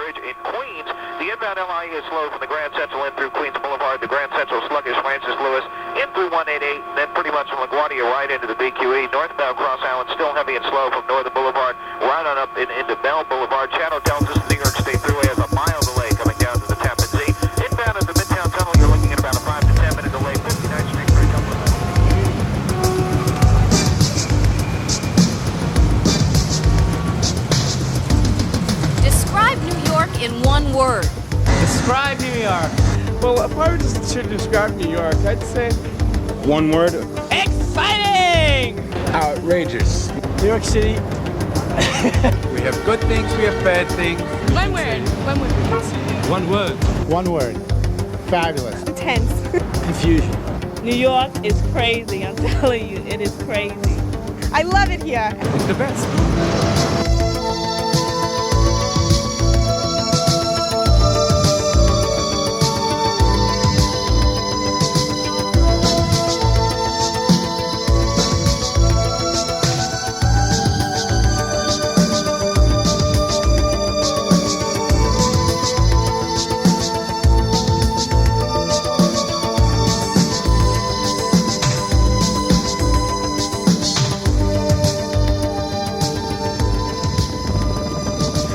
Bridge in Queens. The inbound LIE is slow from the Grand Central in through Queens Boulevard. The Grand Central sluggish Francis Lewis in through 188. Then pretty much from LaGuardia right into the BQE. Northbound Cross Island still heavy and slow from Northern Boulevard right on up into Bell Boulevard. Channel Delta, the New York State Thruway has a mile delay coming down to the Tappan Zee. Inbound at the Midtown Tunnel, you're looking at about a 5 to 10 minute delay. 59th Street for a couple of minutes. Describe New York in one word. Describe New York. Well, if I were to describe New York, I'd say one word. Exciting! Outrageous. New York City. We have good things, we have bad things. One word. One word. One word. One word. Fabulous. Tense. Confusion. New York is crazy. I'm telling you, it is crazy. I love it here. It's the best.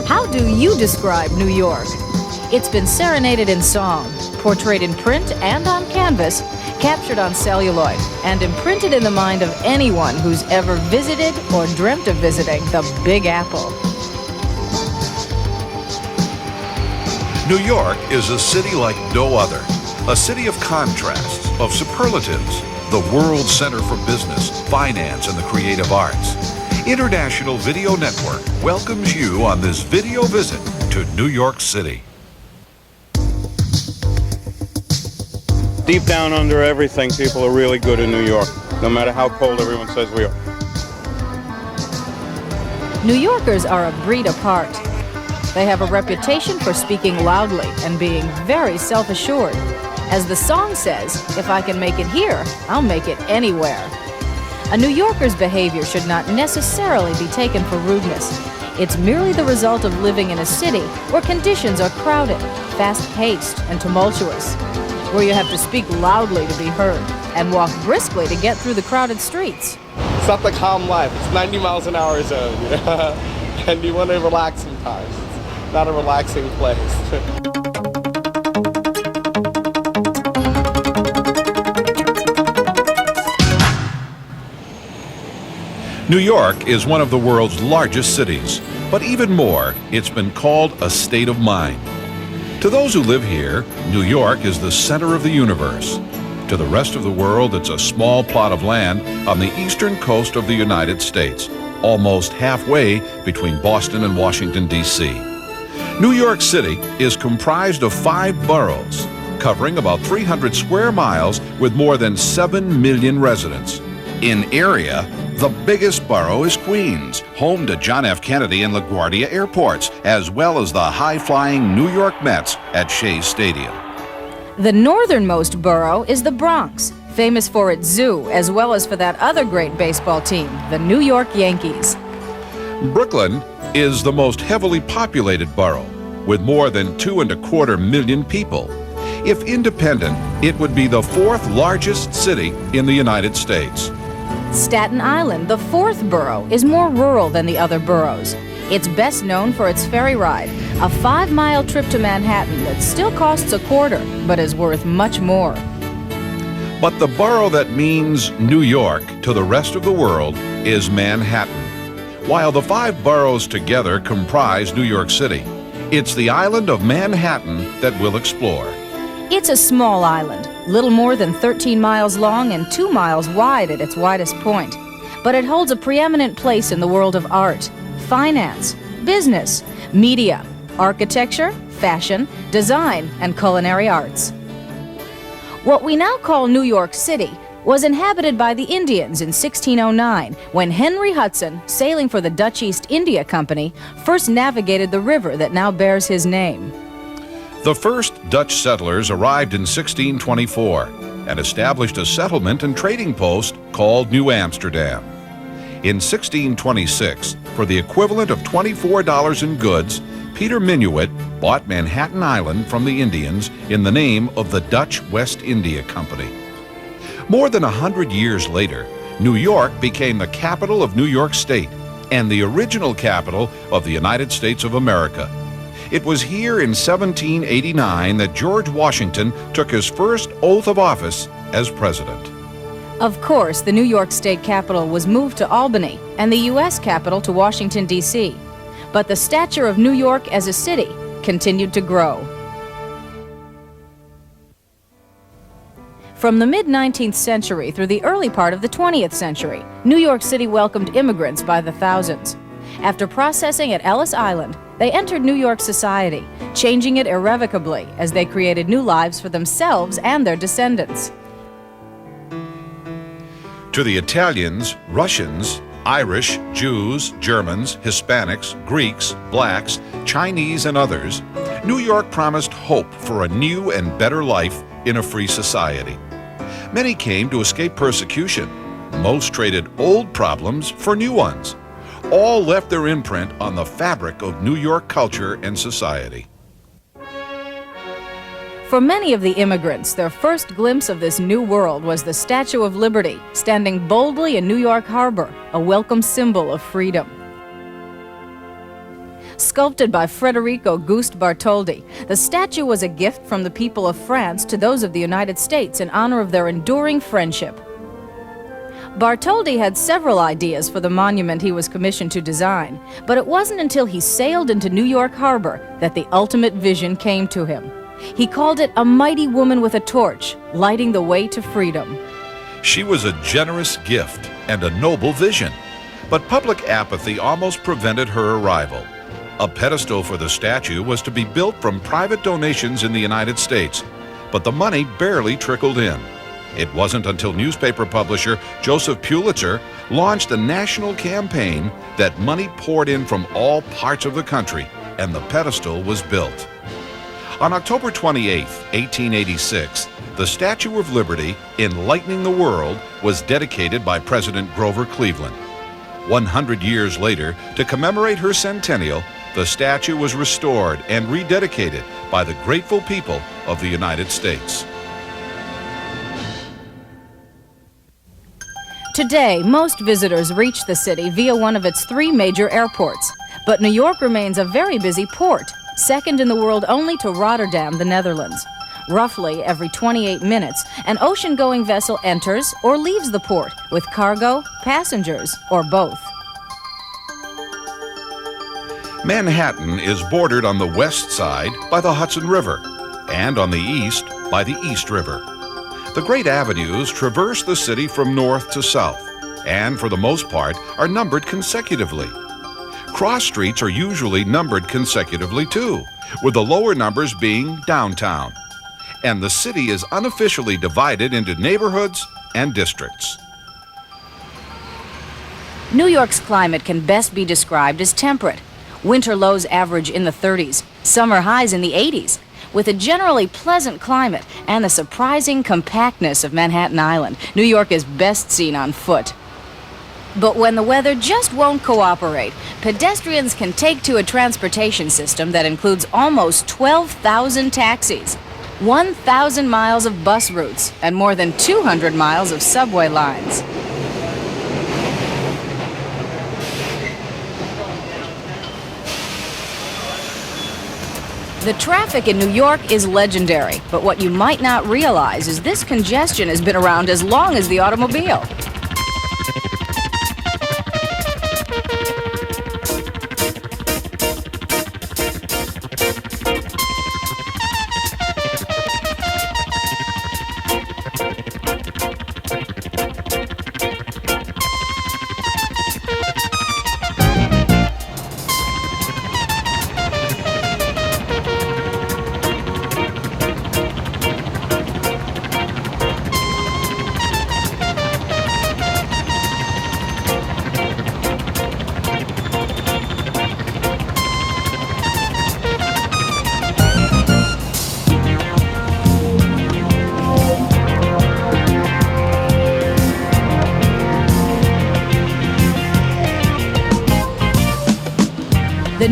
How do you describe New York? It's been serenaded in song, portrayed in print and on canvas, captured on celluloid, and imprinted in the mind of anyone who's ever visited or dreamt of visiting the Big Apple. New York is a city like no other, a city of contrasts, of superlatives, the world center for business, finance, and the creative arts. International Video Network welcomes you on this video visit to New York City. Deep down under everything, people are really good in New York, no matter how cold everyone says we are. New Yorkers are a breed apart. They have a reputation for speaking loudly and being very self-assured. As the song says, if I can make it here, I'll make it anywhere. A New Yorker's behavior should not necessarily be taken for rudeness. It's merely the result of living in a city where conditions are crowded, fast-paced, and tumultuous, where you have to speak loudly to be heard and walk briskly to get through the crowded streets. It's not the calm life. It's 90 miles an hour zone, you know? And you want to relax sometimes. It's not a relaxing place. New York is one of the world's largest cities, but even more, it's been called a state of mind. To those who live here, New York is the center of the universe. To the rest of the world, it's a small plot of land on the eastern coast of the United States, almost halfway between Boston and Washington, D.C. New York City is comprised of 5 boroughs, covering about 300 square miles with more than 7 million residents. In area, the biggest borough is Queens, home to John F. Kennedy and LaGuardia airports, as well as the high-flying New York Mets at Shea Stadium. The northernmost borough is the Bronx, famous for its zoo as well as for that other great baseball team, the New York Yankees. Brooklyn is the most heavily populated borough, with more than 2.25 million people. If independent, it would be the 4th largest city in the United States. Staten Island, the 4th borough, is more rural than the other boroughs. It's best known for its ferry ride, a 5-mile trip to Manhattan that still costs $0.25, but is worth much more. But the borough that means New York to the rest of the world is Manhattan. While the 5 boroughs together comprise New York City, it's the island of Manhattan that we'll explore. It's a small island, little more than 13 miles long and 2 miles wide at its widest point. But it holds a preeminent place in the world of art, finance, business, media, architecture, fashion, design, and culinary arts. What we now call New York City was inhabited by the Indians in 1609 when Henry Hudson, sailing for the Dutch East India Company, first navigated the river that now bears his name. The first Dutch settlers arrived in 1624 and established a settlement and trading post called New Amsterdam. In 1626, for the equivalent of $24 in goods, Peter Minuit bought Manhattan Island from the Indians in the name of the Dutch West India Company. More than 100 years later, New York became the capital of New York State and the original capital of the United States of America. It was here in 1789 that George Washington took his first oath of office as president. Of course, the New York State Capitol was moved to Albany and the U.S. Capitol to Washington, D.C. But the stature of New York as a city continued to grow. From the mid-19th century through the early part of the 20th century, New York City welcomed immigrants by the thousands. After processing at Ellis Island, they entered New York society, changing it irrevocably as they created new lives for themselves and their descendants. To the Italians, Russians, Irish, Jews, Germans, Hispanics, Greeks, blacks, Chinese, and others, New York promised hope for a new and better life in a free society. Many came to escape persecution. Most traded old problems for new ones. All left their imprint on the fabric of New York culture and society. For many of the immigrants, their first glimpse of this new world was the Statue of Liberty, standing boldly in New York Harbor, a welcome symbol of freedom. Sculpted by Federico Auguste Bartholdi, the statue was a gift from the people of France to those of the United States in honor of their enduring friendship. Bartholdi had several ideas for the monument he was commissioned to design, but it wasn't until he sailed into New York Harbor that the ultimate vision came to him. He called it a mighty woman with a torch, lighting the way to freedom. She was a generous gift and a noble vision, but public apathy almost prevented her arrival. A pedestal for the statue was to be built from private donations in the United States, but the money barely trickled in. It wasn't until newspaper publisher Joseph Pulitzer launched a national campaign that money poured in from all parts of the country, and the pedestal was built. On October 28, 1886, the Statue of Liberty, Enlightening the World, was dedicated by President Grover Cleveland. 100 years later, to commemorate her centennial, the statue was restored and rededicated by the grateful people of the United States. Today, most visitors reach the city via one of its three major airports. But New York remains a very busy port, second in the world only to Rotterdam, the Netherlands. Roughly every 28 minutes, an ocean-going vessel enters or leaves the port with cargo, passengers, or both. Manhattan is bordered on the west side by the Hudson River and on the east by the East River. The great avenues traverse the city from north to south and, for the most part, are numbered consecutively. Cross streets are usually numbered consecutively too, with the lower numbers being downtown. And the city is unofficially divided into neighborhoods and districts. New York's climate can best be described as temperate. Winter lows average in the 30s, summer highs in the 80s. With a generally pleasant climate and the surprising compactness of Manhattan Island, New York is best seen on foot. But when the weather just won't cooperate, pedestrians can take to a transportation system that includes almost 12,000 taxis, 1,000 miles of bus routes, and more than 200 miles of subway lines. The traffic in New York is legendary, but what you might not realize is this congestion has been around as long as the automobile.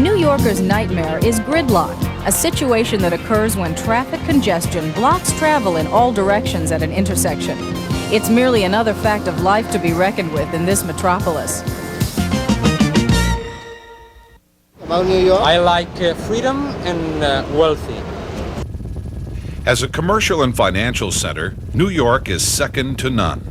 New Yorker's nightmare is gridlock, a situation that occurs when traffic congestion blocks travel in all directions at an intersection. It's merely another fact of life to be reckoned with in this metropolis. About New York? I like freedom and wealthy. As a commercial and financial center, New York is second to none.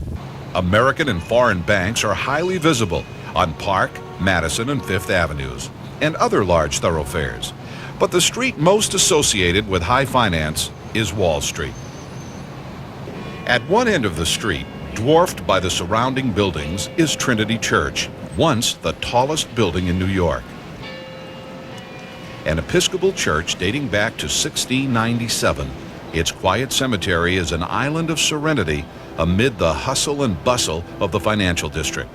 American and foreign banks are highly visible on Park, Madison, and Fifth Avenues, and other large thoroughfares. But the street most associated with high finance is Wall Street. At one end of the street, dwarfed by the surrounding buildings, is Trinity Church, once the tallest building in New York. An Episcopal church dating back to 1697, its quiet cemetery is an island of serenity amid the hustle and bustle of the financial district.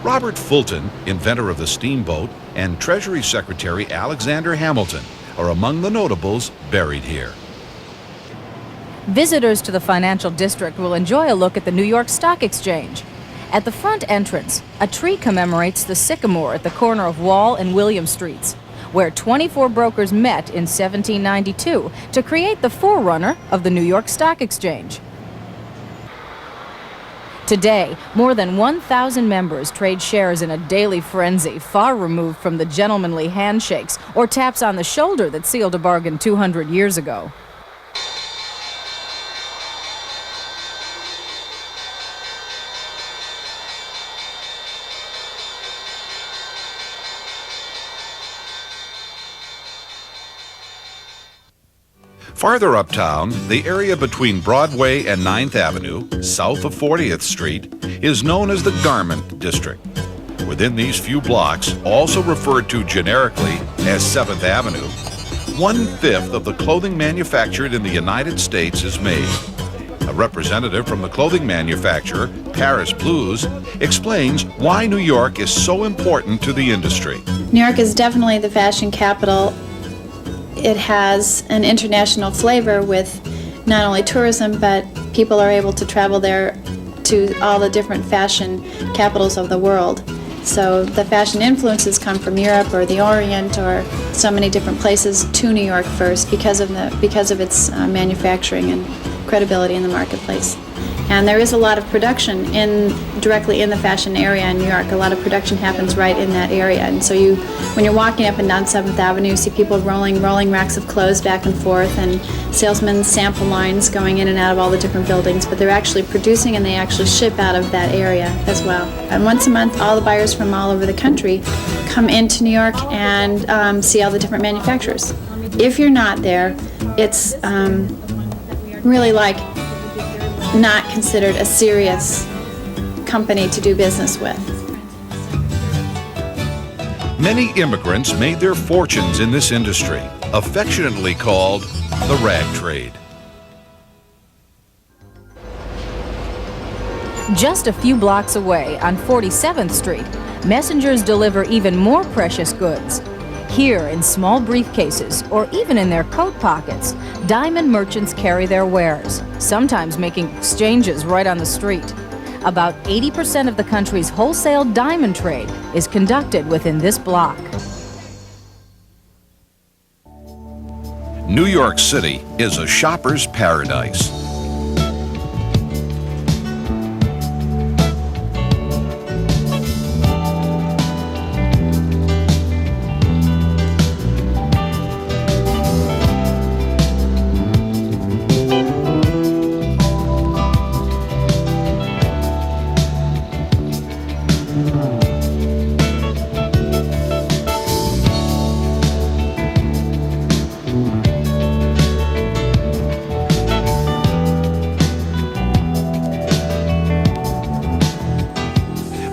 Robert Fulton, inventor of the steamboat, and Treasury Secretary Alexander Hamilton are among the notables buried here. Visitors to the financial district will enjoy a look at the New York Stock Exchange. At the front entrance, a tree commemorates the sycamore at the corner of Wall and William Streets, where 24 brokers met in 1792 to create the forerunner of the New York Stock Exchange. Today, more than 1,000 members trade shares in a daily frenzy, far removed from the gentlemanly handshakes or taps on the shoulder that sealed a bargain 200 years ago. Farther uptown, the area between Broadway and 9th Avenue, south of 40th Street, is known as the Garment District. Within these few blocks, also referred to generically as 7th Avenue, 1/5 of the clothing manufactured in the United States is made. A representative from the clothing manufacturer, Paris Blues, explains why New York is so important to the industry. New York is definitely the fashion capital. It has an international flavor with not only tourism, but people are able to travel there to all the different fashion capitals of the world. So the fashion influences come from Europe or the Orient or so many different places to New York first because of its manufacturing and credibility in the marketplace. And there is a lot of production directly in the fashion area in New York. A lot of production happens right in that area. And so when you're walking up and down 7th Avenue, you see people rolling racks of clothes back and forth and salesmen's sample lines going in and out of all the different buildings. But they're actually producing and they actually ship out of that area as well. And once a month, all the buyers from all over the country come into New York and see all the different manufacturers. If you're not there, it's really like not considered a serious company to do business with. Many immigrants made their fortunes in this industry, affectionately called the rag trade. Just a few blocks away on 47th Street, messengers deliver even more precious goods. Here, in small briefcases or even in their coat pockets, diamond merchants carry their wares, sometimes making exchanges right on the street. About 80% of the country's wholesale diamond trade is conducted within this block. New York City is a shopper's paradise.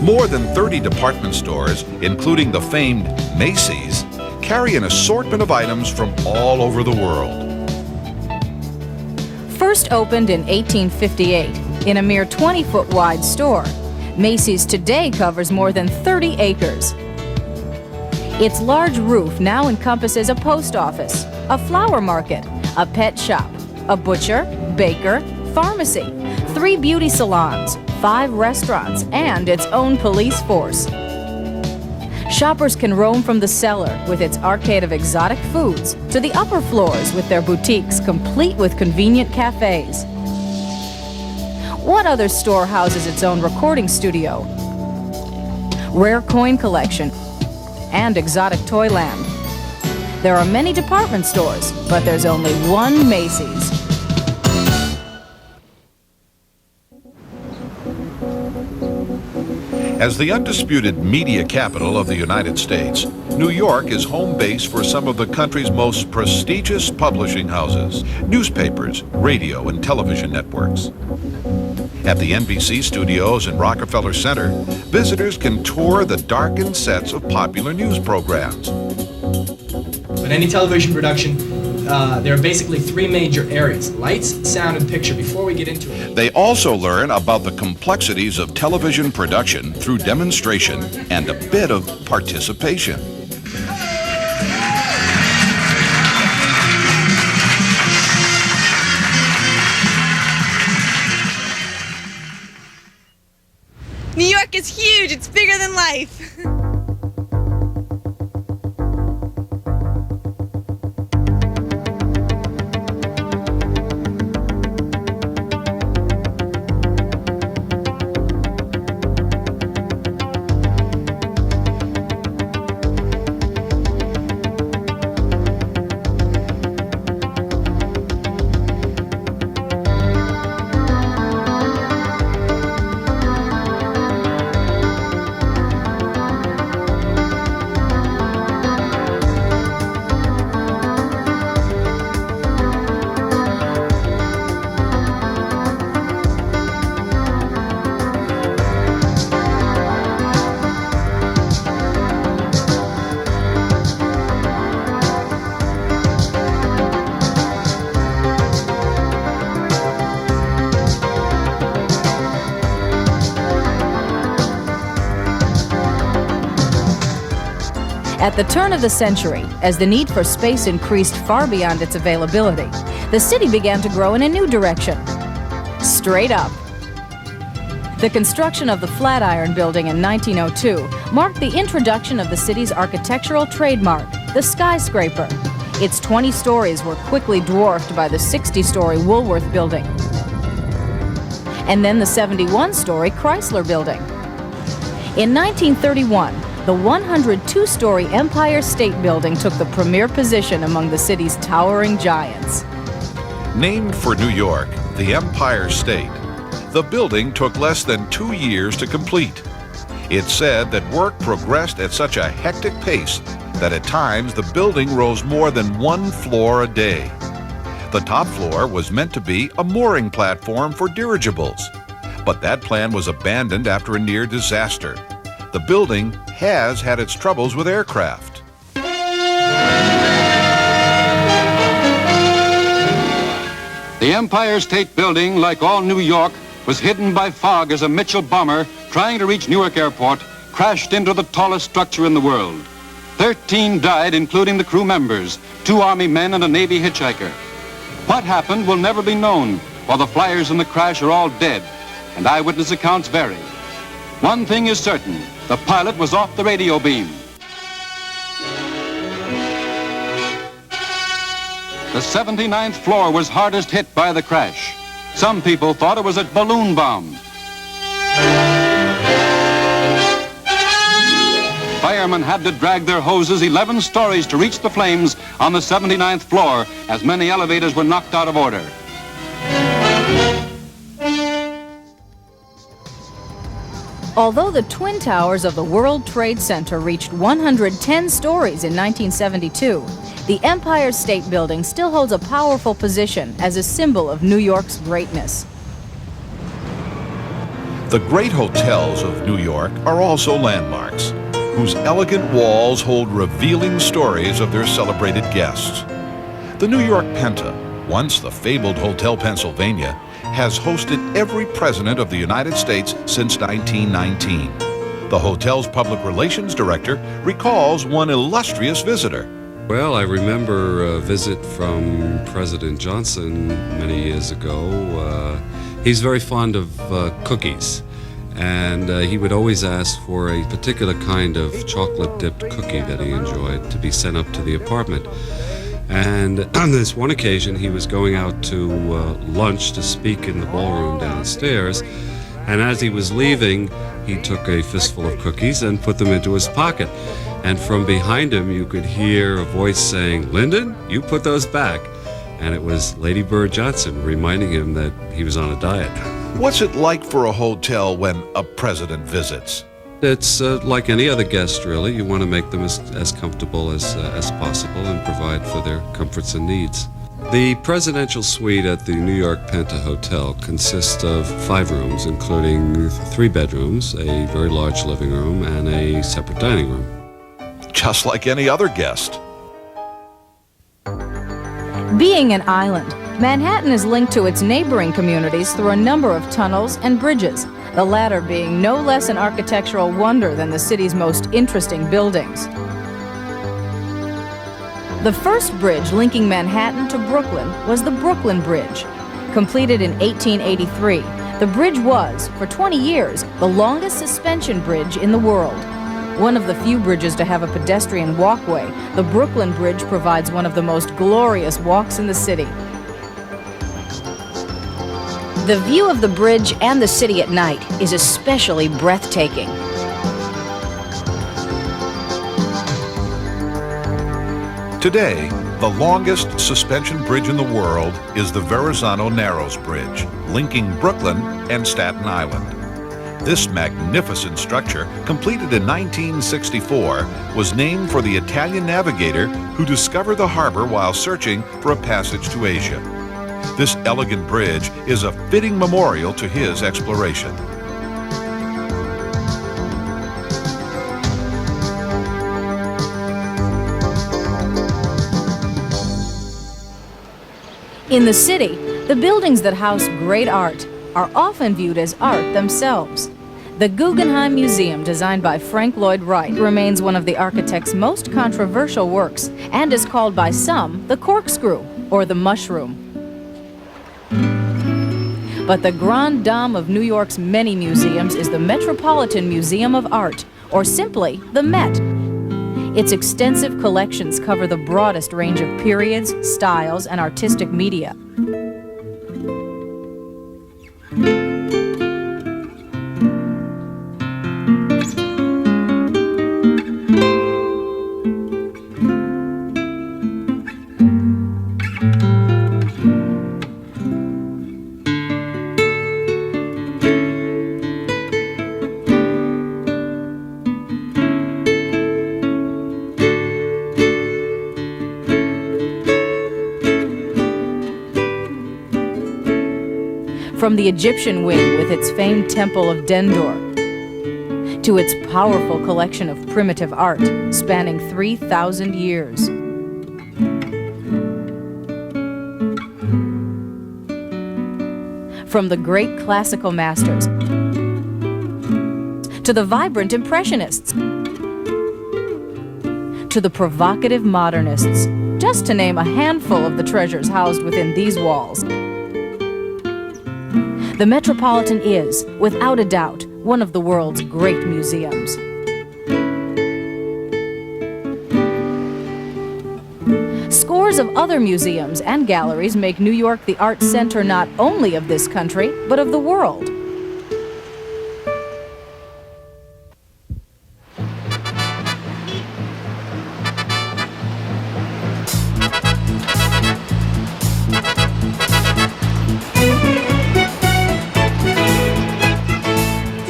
More than 30 department stores, including the famed Macy's, carry an assortment of items from all over the world. First opened in 1858 in a mere 20-foot wide store, Macy's today covers more than 30 acres. Its large roof now encompasses a post office, a flower market, a pet shop, a butcher, baker, pharmacy, 3 beauty salons, 5 restaurants, and its own police force. Shoppers can roam from the cellar with its arcade of exotic foods to the upper floors with their boutiques complete with convenient cafes. What other store houses its own recording studio, rare coin collection, and exotic toyland? There are many department stores, but there's only one Macy's. As the undisputed media capital of the United States, New York is home base for some of the country's most prestigious publishing houses, newspapers, radio, and television networks. At the NBC studios in Rockefeller Center, visitors can tour the darkened sets of popular news programs. In any television production, there are basically 3 major areas: lights, sound, and picture. Before we get into it, They also learn about the complexities of television production through demonstration and a bit of participation. New York is huge. It's bigger than life. At the turn of the century, as the need for space increased far beyond its availability, the city began to grow in a new direction. Straight up. The construction of the Flatiron Building in 1902 marked the introduction of the city's architectural trademark, the skyscraper. Its 20 stories were quickly dwarfed by the 60-story Woolworth Building, and then the 71-story Chrysler Building. In 1931, the 102-story Empire State Building took the premier position among the city's towering giants. Named for New York, the Empire State, the building took less than 2 years to complete. It's said that work progressed at such a hectic pace that at times the building rose more than 1 floor a day. The top floor was meant to be a mooring platform for dirigibles, but that plan was abandoned after a near disaster. The building has had its troubles with aircraft. The Empire State Building, like all New York, was hidden by fog as a Mitchell bomber trying to reach Newark Airport crashed into the tallest structure in the world. 13 died, including the crew members, 2 Army men and a Navy hitchhiker. What happened will never be known, while the flyers in the crash are all dead, and eyewitness accounts vary. One thing is certain, the pilot was off the radio beam. The 79th floor was hardest hit by the crash. Some people thought it was a balloon bomb. Firemen had to drag their hoses 11 stories to reach the flames on the 79th floor, as many elevators were knocked out of order. Although the Twin Towers of the World Trade Center reached 110 stories in 1972, the Empire State Building still holds a powerful position as a symbol of New York's greatness. The great hotels of New York are also landmarks, whose elegant walls hold revealing stories of their celebrated guests. The New York Penta, once the fabled Hotel Pennsylvania, has hosted every president of the United States since 1919. The hotel's public relations director recalls one illustrious visitor. Well, I remember a visit from President Johnson many years ago. He's very fond of cookies, and he would always ask for a particular kind of chocolate-dipped cookie that he enjoyed to be sent up to the apartment. And on this one occasion, he was going out to lunch to speak in the ballroom downstairs, and as he was leaving, he took a fistful of cookies and put them into his pocket. And from behind him, you could hear a voice saying, "Lyndon, you put those back." And it was Lady Bird Johnson reminding him that he was on a diet. What's it like for a hotel when a president visits? It's like any other guest, really. You want to make them as comfortable as possible and provide for their comforts and needs. The presidential suite at the New York Penta Hotel consists of 5 rooms, including 3 bedrooms, a very large living room, and a separate dining room. Just like any other guest. Being an island, Manhattan is linked to its neighboring communities through a number of tunnels and bridges, the latter being no less an architectural wonder than the city's most interesting buildings. The first bridge linking Manhattan to Brooklyn was the Brooklyn Bridge. Completed in 1883, the bridge was, for 20 years, the longest suspension bridge in the world. One of the few bridges to have a pedestrian walkway, the Brooklyn Bridge provides one of the most glorious walks in the city. The view of the bridge and the city at night is especially breathtaking. Today, the longest suspension bridge in the world is the Verrazano Narrows Bridge, linking Brooklyn and Staten Island. This magnificent structure, completed in 1964, was named for the Italian navigator who discovered the harbor while searching for a passage to Asia. This elegant bridge is a fitting memorial to his exploration. In the city, the buildings that house great art are often viewed as art themselves. The Guggenheim Museum, designed by Frank Lloyd Wright, remains one of the architect's most controversial works and is called by some the corkscrew or the mushroom. But the grande dame of New York's many museums is the Metropolitan Museum of Art, or simply the Met. Its extensive collections cover the broadest range of periods, styles, and artistic media. From the Egyptian wing with its famed Temple of Dendur, to its powerful collection of primitive art spanning 3,000 years. From the great classical masters to the vibrant impressionists to the provocative modernists, just to name a handful of the treasures housed within these walls. The Metropolitan is, without a doubt, one of the world's great museums. Scores of other museums and galleries make New York the art center not only of this country, but of the world.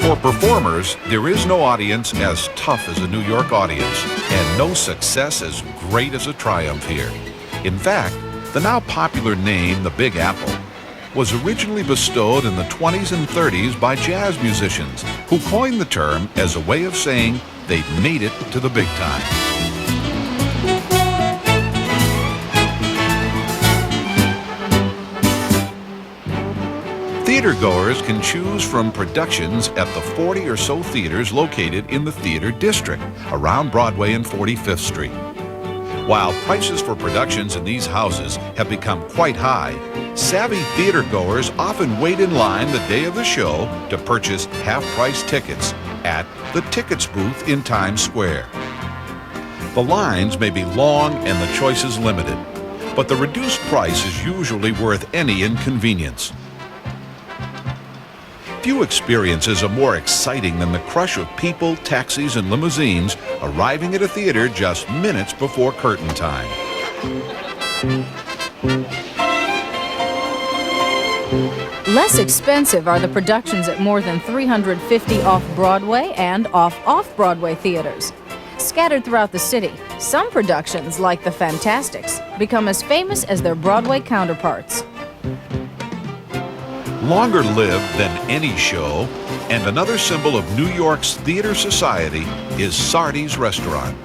For performers, there is no audience as tough as a New York audience, and no success as great as a triumph here. In fact, the now popular name, the Big Apple, was originally bestowed in the 20s and 30s by jazz musicians who coined the term as a way of saying they'd made it to the big time. Theatergoers can choose from productions at the 40 or so theaters located in the Theater District around Broadway and 45th Street. While prices for productions in these houses have become quite high, savvy theatergoers often wait in line the day of the show to purchase half-price tickets at the Tickets booth in Times Square. The lines may be long and the choices limited, but the reduced price is usually worth any inconvenience. Few experiences are more exciting than the crush of people, taxis, and limousines arriving at a theater just minutes before curtain time. Less expensive are the productions at more than 350 off-Broadway and off-Broadway theaters. Scattered throughout the city, some productions, like The Fantastics, become as famous as their Broadway counterparts. Longer lived than any show, and another symbol of New York's theater society is Sardi's Restaurant,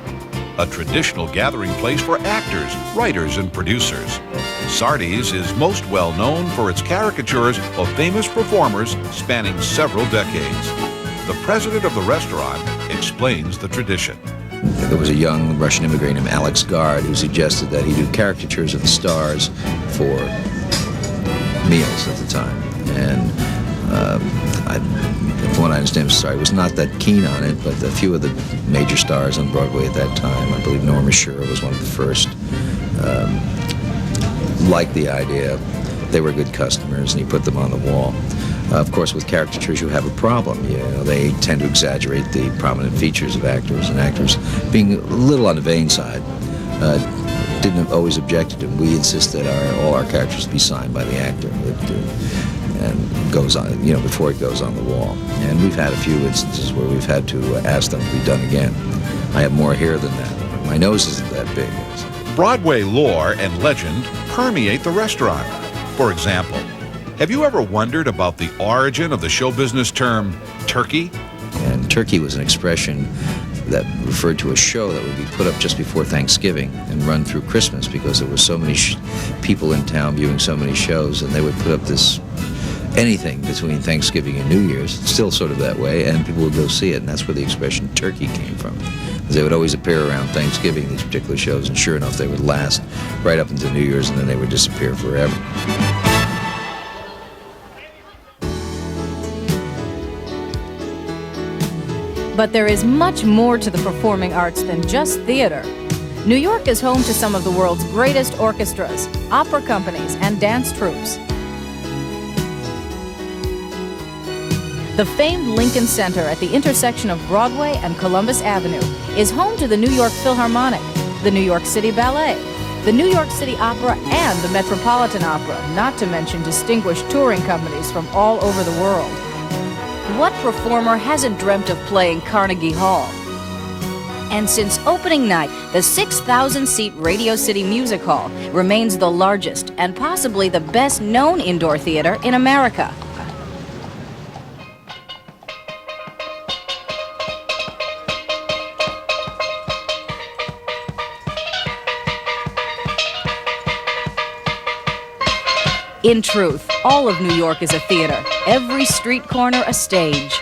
a traditional gathering place for actors, writers, and producers. Sardi's is most well known for its caricatures of famous performers spanning several decades. The president of the restaurant explains the tradition. There was a young Russian immigrant named Alex Gard who suggested that he do caricatures of the stars for meals at the time. And from what I understand, I was not that keen on it, but a few of the major stars on Broadway at that time, I believe Norma Shearer was one of the first, liked the idea. They were good customers, and he put them on the wall. Of course, with caricatures, you have a problem. You know, they tend to exaggerate the prominent features of actors, and actors, being a little on the vain side, didn't always object to them. We insist that all our characters be signed by the actor, and goes on, you know, before it goes on the wall. And we've had a few instances where we've had to ask them to be done again. I have more hair than that. My nose isn't that big. Broadway lore and legend permeate the restaurant. For example, have you ever wondered about the origin of the show business term turkey? And turkey was an expression that referred to a show that would be put up just before Thanksgiving and run through Christmas, because there were so many people in town viewing so many shows, and they would put up this anything between Thanksgiving and New Year's. It's still sort of that way, and people would go see it, and that's where the expression turkey came from. They would always appear around Thanksgiving, these particular shows, and sure enough, they would last right up into New Year's, and then they would disappear forever. But there is much more to the performing arts than just theater. New York is home to some of the world's greatest orchestras, opera companies, and dance troupes. The famed Lincoln Center at the intersection of Broadway and Columbus Avenue is home to the New York Philharmonic, the New York City Ballet, the New York City Opera, and the Metropolitan Opera, not to mention distinguished touring companies from all over the world. What performer hasn't dreamt of playing Carnegie Hall? And since opening night, the 6,000-seat Radio City Music Hall remains the largest and possibly the best-known indoor theater in America. In truth, all of New York is a theater, every street corner a stage.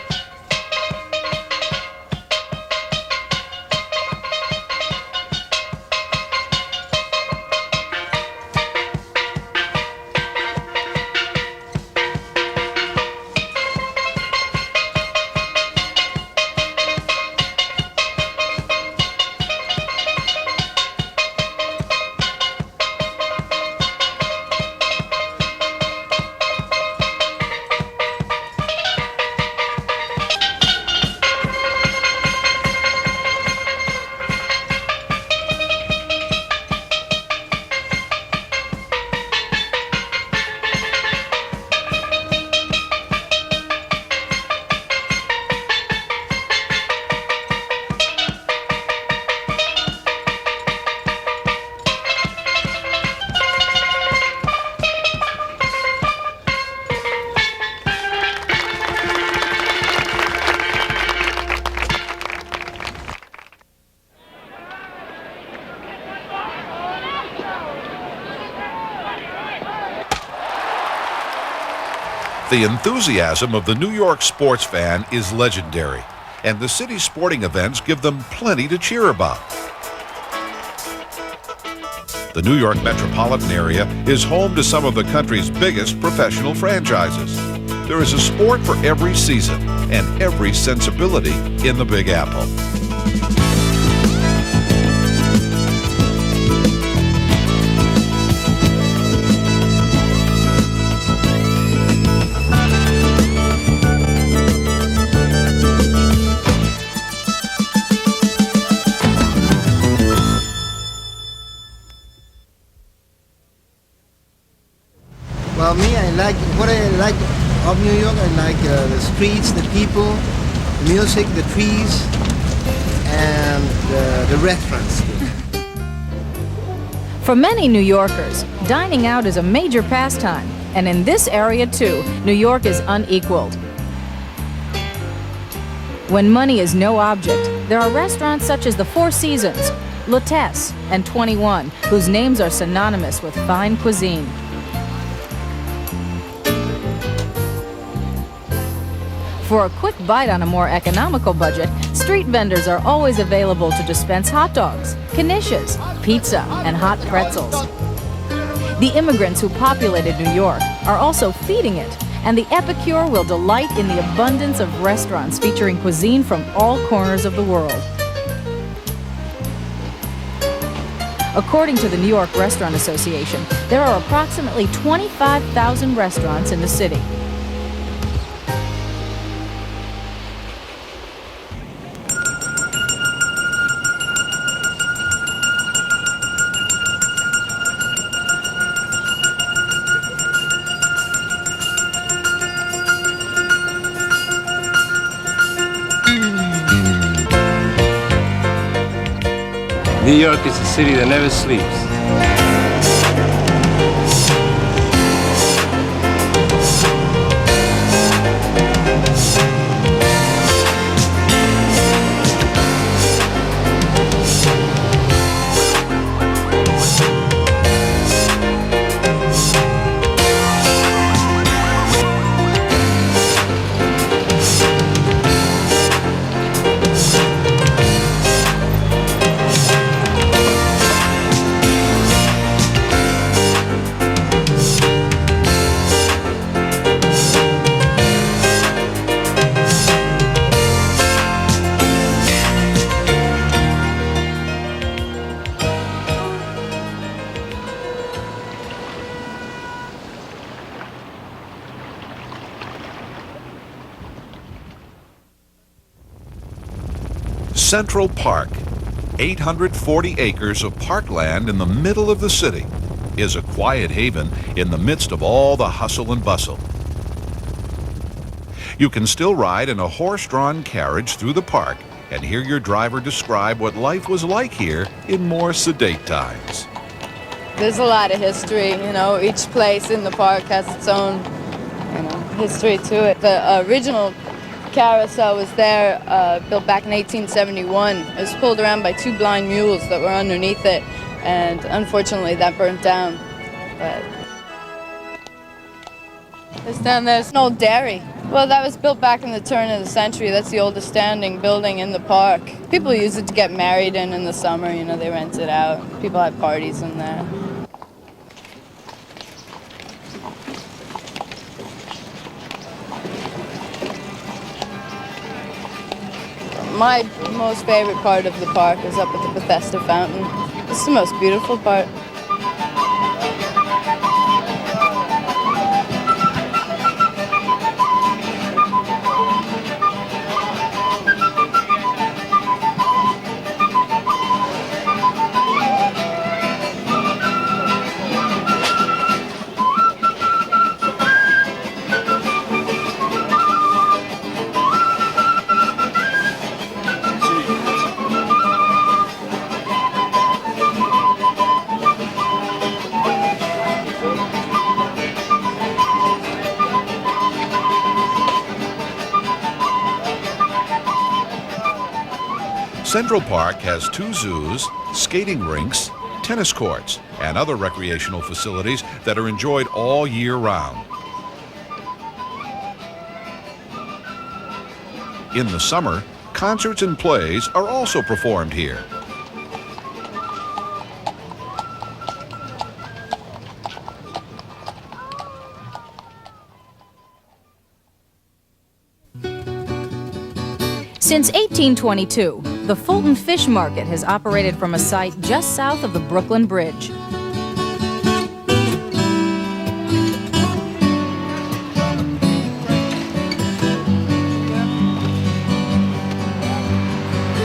The enthusiasm of the New York sports fan is legendary, and the city's sporting events give them plenty to cheer about. The New York metropolitan area is home to some of the country's biggest professional franchises. There is a sport for every season and every sensibility in the Big Apple. Well, me, what I like of New York. I like the streets, the people, the music, the trees, and the restaurants. For many New Yorkers, dining out is a major pastime, and in this area too, New York is unequaled. When money is no object, there are restaurants such as the Four Seasons, L'Hôtesse, and 21, whose names are synonymous with fine cuisine. For a quick bite on a more economical budget, street vendors are always available to dispense hot dogs, knishes, pizza, and hot pretzels. The immigrants who populated New York are also feeding it, and the epicure will delight in the abundance of restaurants featuring cuisine from all corners of the world. According to the New York Restaurant Association, there are approximately 25,000 restaurants in the city. New York is a city that never sleeps. Central Park, 840 acres of parkland in the middle of the city, is a quiet haven in the midst of all the hustle and bustle. You can still ride in a horse-drawn carriage through the park and hear your driver describe what life was like here in more sedate times. There's a lot of history, each place in the park has its own, history to it. The original carousel was there, built back in 1871. It was pulled around by two blind mules that were underneath it, and unfortunately that burnt down. But this down there's an old dairy. Well, that was built back in the turn of the century. That's the oldest standing building in the park. People use it to get married in the summer, they rent it out. People have parties in there. My most favorite part of the park is up at the Bethesda Fountain. It's the most beautiful part. Central Park has 2 zoos, skating rinks, tennis courts, and other recreational facilities that are enjoyed all year round. In the summer, concerts and plays are also performed here. Since 1822, the Fulton Fish Market has operated from a site just south of the Brooklyn Bridge.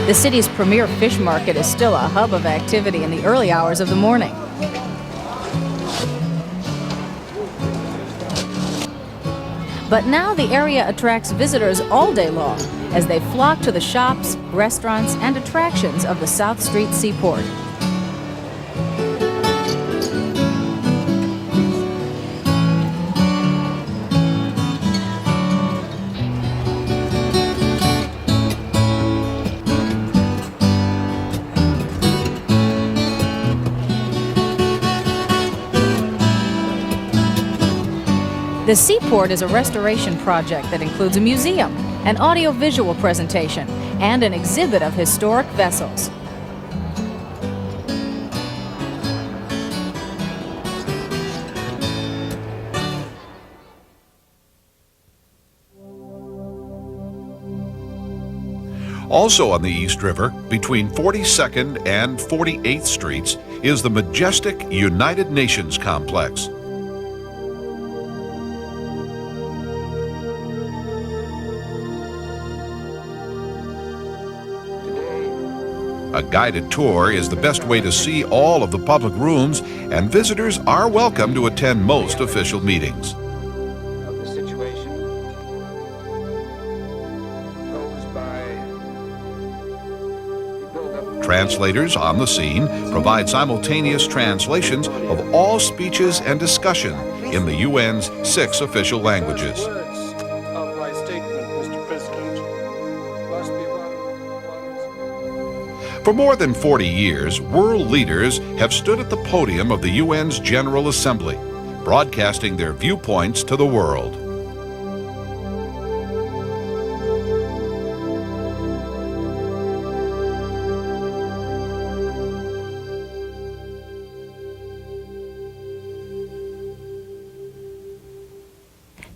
The city's premier fish market is still a hub of activity in the early hours of the morning. But now the area attracts visitors all day long as they flock to the shops, restaurants, and attractions of the South Street Seaport. The Seaport is a restoration project that includes a museum, an audiovisual presentation, and an exhibit of historic vessels. Also on the East River, between 42nd and 48th Streets, is the majestic United Nations complex. A guided tour is the best way to see all of the public rooms, and visitors are welcome to attend most official meetings. Of the situation posed by the buildup. Translators on the scene provide simultaneous translations of all speeches and discussion in the UN's 6 official languages. Words of my statement, Mr. President, must be one. For more than 40 years, world leaders have stood at the podium of the UN's General Assembly, broadcasting their viewpoints to the world.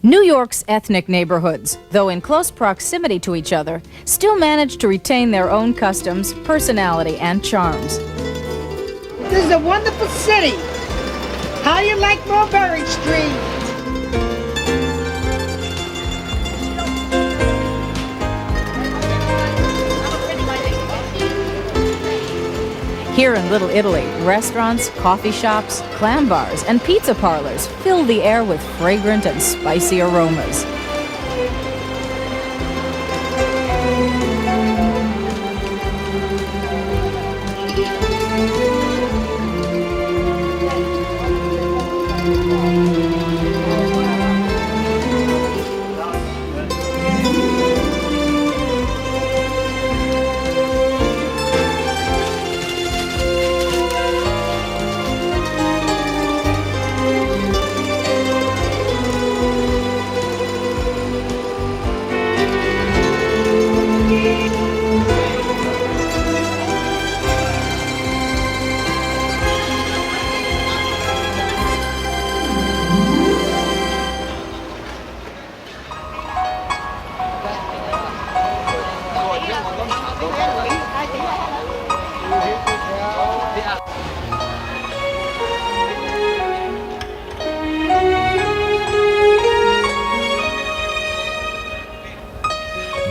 New York's ethnic neighborhoods, though in close proximity to each other, still manage to retain their own customs, personality, and charms. This is a wonderful city. How do you like Mulberry Street? Here in Little Italy, restaurants, coffee shops, clam bars, and pizza parlors fill the air with fragrant and spicy aromas.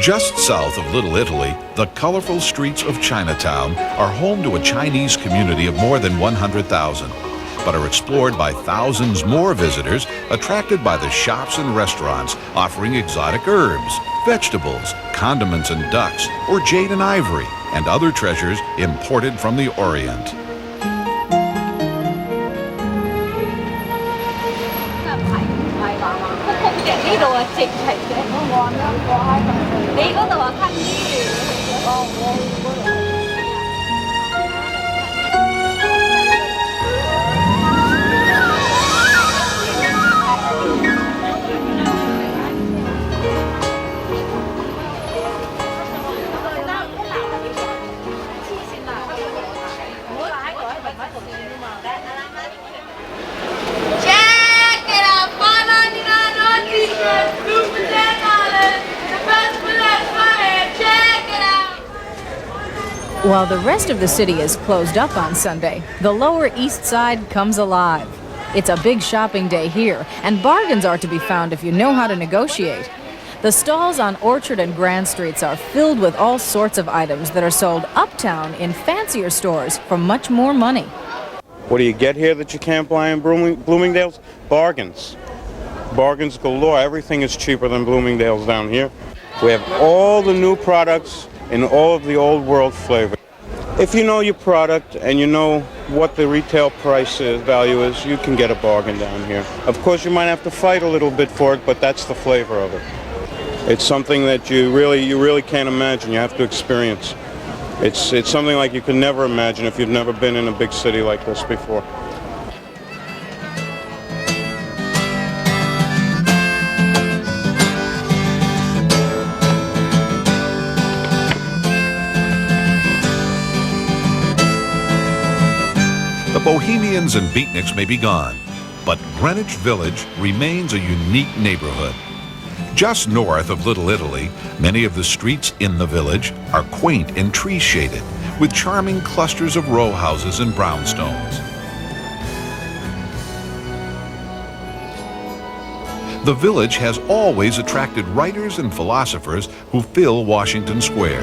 Just south of Little Italy, the colorful streets of Chinatown are home to a Chinese community of more than 100,000, but are explored by thousands more visitors attracted by the shops and restaurants offering exotic herbs, vegetables, condiments and ducks, or jade and ivory, and other treasures imported from the Orient. Check it out, $5.99 on t-shirts, $2 for $10. The best While the rest of the city is closed up on Sunday, the Lower East Side comes alive. It's a big shopping day here, and bargains are to be found if you know how to negotiate. The stalls on Orchard and Grand Streets are filled with all sorts of items that are sold uptown in fancier stores for much more money. What do you get here that you can't buy in Bloomingdale's? Bargains. Bargains galore. Everything is cheaper than Bloomingdale's down here. We have all the new products in all of the old world flavor. If you know your product and you know what the retail price value is, you can get a bargain down here. Of course, you might have to fight a little bit for it, but that's the flavor of it. It's something that you really can't imagine. You have to experience. It's something like you could never imagine if you've never been in a big city like this before. The Bohemians and Beatniks may be gone, but Greenwich Village remains a unique neighborhood. Just north of Little Italy, many of the streets in the village are quaint and tree-shaded, with charming clusters of row houses and brownstones. The village has always attracted writers and philosophers who fill Washington Square.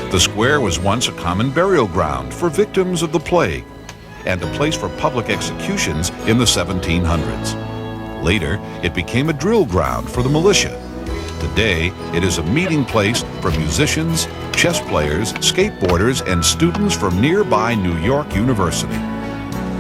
The square was once a common burial ground for victims of the plague, and a place for public executions in the 1700s. Later, it became a drill ground for the militia. Today, it is a meeting place for musicians, chess players, skateboarders, and students from nearby New York University.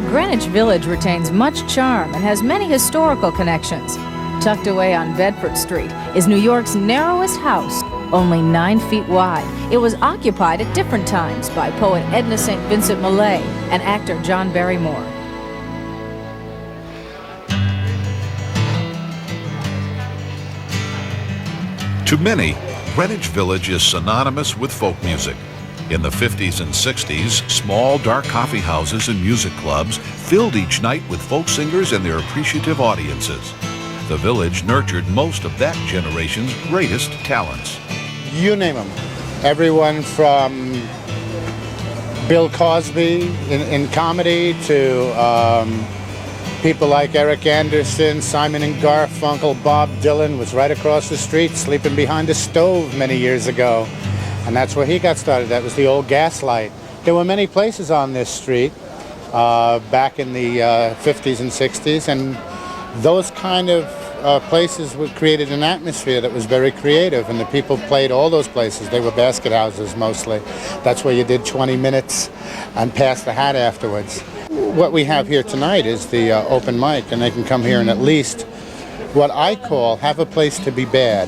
Greenwich Village retains much charm and has many historical connections. Tucked away on Bedford Street is New York's narrowest house, only 9 feet wide. It was occupied at different times by poet Edna St. Vincent Millay and actor John Barrymore. To many, Greenwich Village is synonymous with folk music. In the 50s and 60s, small dark coffee houses and music clubs filled each night with folk singers and their appreciative audiences. The village nurtured most of that generation's greatest talents. You name them. Everyone from Bill Cosby in comedy to people like Eric Anderson, Simon and Garfunkel, Bob Dylan was right across the street sleeping behind a stove many years ago. And that's where he got started. That was the old Gaslight. There were many places on this street back in the 50s and 60s, and those kind of places created an atmosphere that was very creative, and the people played all those places. They were basket houses mostly. That's where you did 20 minutes and passed the hat afterwards. What we have here tonight is the open mic, and they can come here and at least, what I call, have a place to be bad.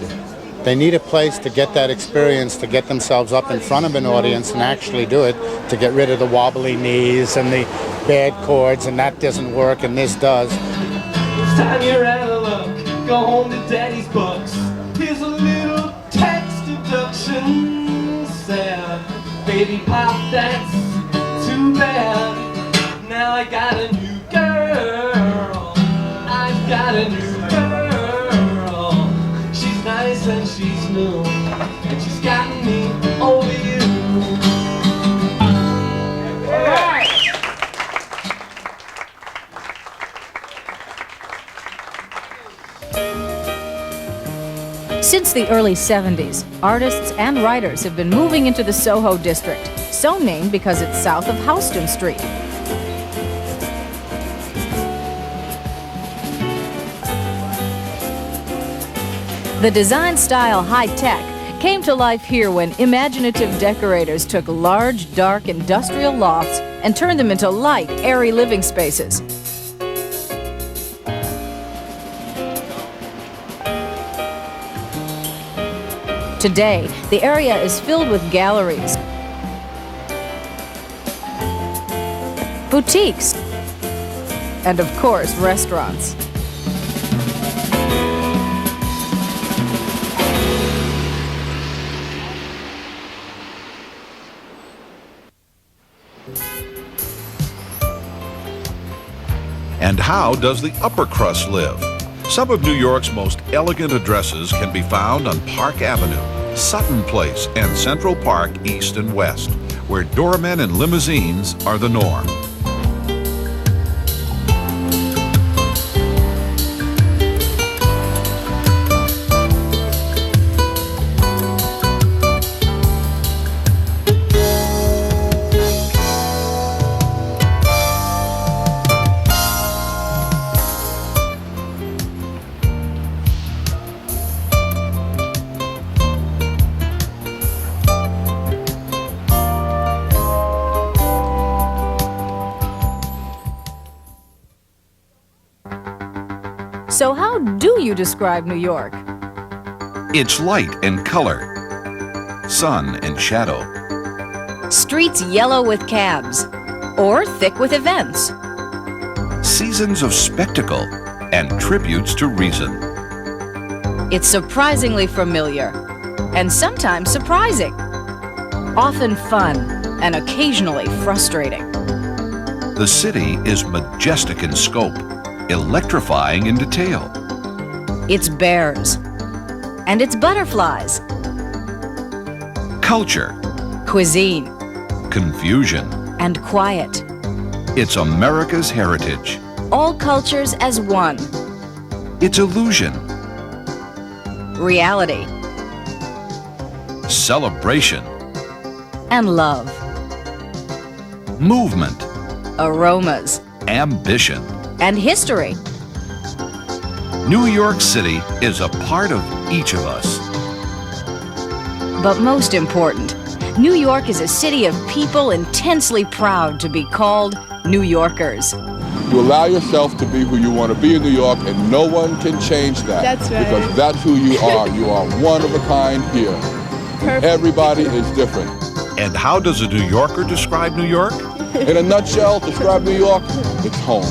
They need a place to get that experience, to get themselves up in front of an audience and actually do it, to get rid of the wobbly knees and the bad chords, and that doesn't work and this does. It's time you're out of luck, go home to daddy's bucks. Here's a little tax deduction, sad. Baby pop, that's too bad. Now I got a new girl, I've got a new girl. She's nice and she's new, and she's gotten me over you. All right. Since the early 70s, artists and writers have been moving into the Soho district, so named because it's south of Houston Street. The design style high-tech came to life here when imaginative decorators took large, dark industrial lofts and turned them into light, airy living spaces. Today, the area is filled with galleries, boutiques, and of course, restaurants. And how does the upper crust live? Some of New York's most elegant addresses can be found on Park Avenue, Sutton Place, and Central Park East and West, where doormen and limousines are the norm. So how do you describe New York? It's light and color, sun and shadow, Streets yellow with cabs, or thick with events. seasons of spectacle, and tributes to reason. It's surprisingly familiar, and sometimes surprising. Often fun, and occasionally frustrating. The city is majestic in scope, electrifying in detail. It's bears, and it's butterflies. Culture, Cuisine, confusion. and quiet. It's America's heritage. All cultures as one. It's illusion, Reality celebration, and love. movement, Aromas ambition. and history. New York City is a part of each of us. But most important, New York is a city of people intensely proud to be called New Yorkers. You allow yourself to be who you want to be in New York, and no one can change that. That's right. Because that's who you are. You are one of a kind here. Perfect. Everybody is different. And how does a New Yorker describe New York? In a nutshell, describe New York, it's home.